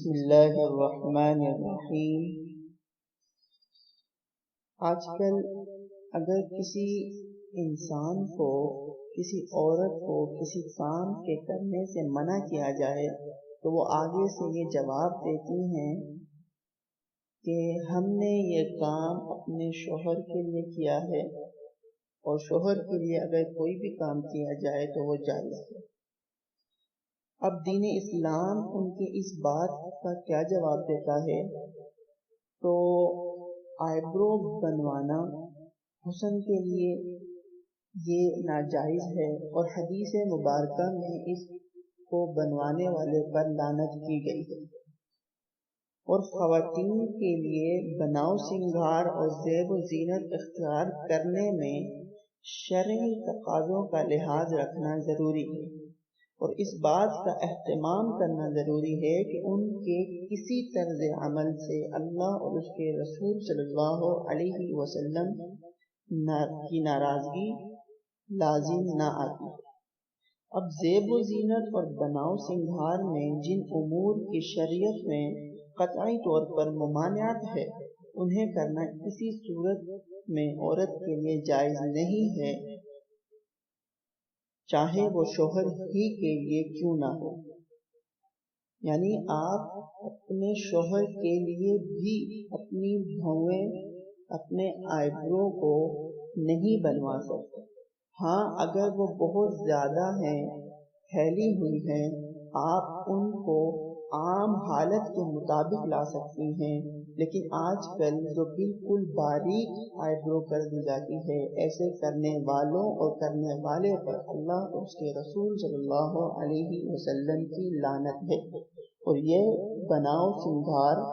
بسم اللہ الرحمن الرحیم۔ آج کل اگر کسی انسان کو، کسی عورت کو کسی کام کے کرنے سے منع کیا جائے تو وہ آگے سے یہ جواب دیتی ہیں کہ ہم نے یہ کام اپنے شوہر کے لیے کیا ہے، اور شوہر کے لیے اگر کوئی بھی کام کیا جائے تو وہ جائز ہے۔ اب دین اسلام ان کی اس بات کا کیا جواب دیتا ہے؟ تو آئیبرو بنوانا حسن کے لیے یہ ناجائز ہے، اور حدیث مبارکہ میں اس کو بنوانے والے پر لعنت کی گئی ہے۔ اور خواتین کے لیے بناؤ سنگھار اور زیب و زینت اختیار کرنے میں شرعی تقاضوں کا لحاظ رکھنا ضروری ہے، اور اس بات کا اہتمام کرنا ضروری ہے کہ ان کے کسی طرز عمل سے اللہ اور اس کے رسول صلی اللہ علیہ وسلم کی ناراضگی لازم نہ آتی۔ اب زیب و زینت اور بناؤ سنگھار میں جن امور کی شریعت میں قطعی طور پر ممانعت ہے، انہیں کرنا کسی صورت میں عورت کے لیے جائز نہیں ہے، چاہے وہ شوہر ہی کے لیے کیوں نہ ہو۔ یعنی آپ اپنے شوہر کے لیے بھی اپنی بھویں، اپنے آئیبرو کو نہیں بنوا سکتے۔ ہاں، اگر وہ بہت زیادہ ہیں، پھیلی ہوئی ہیں، آپ ان کو عام حالت کے مطابق لا سکتی ہیں، لیکن آج کل جو بالکل باریک آئیبرو کر دی جاتی ہے، ایسے کرنے والوں اور کرنے والے پر اللہ اور اس کے رسول صلی اللہ علیہ وسلم کی لعنت ہے۔ اور یہ بناؤ سنگھار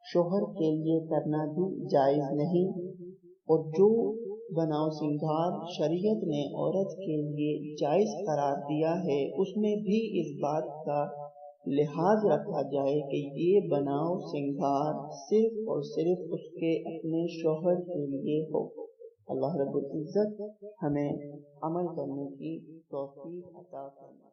شوہر کے لیے کرنا بھی جائز نہیں، اور جو بناؤ سنگھار شریعت نے عورت کے لیے جائز قرار دیا ہے، اس میں بھی اس بات کا لحاظ رکھا جائے کہ یہ بناؤ سنگھار صرف اور صرف اس کے اپنے شوہر کے لیے ہو۔ اللہ رب العزت ہمیں عمل کرنے کی توفیق عطا فرمائے۔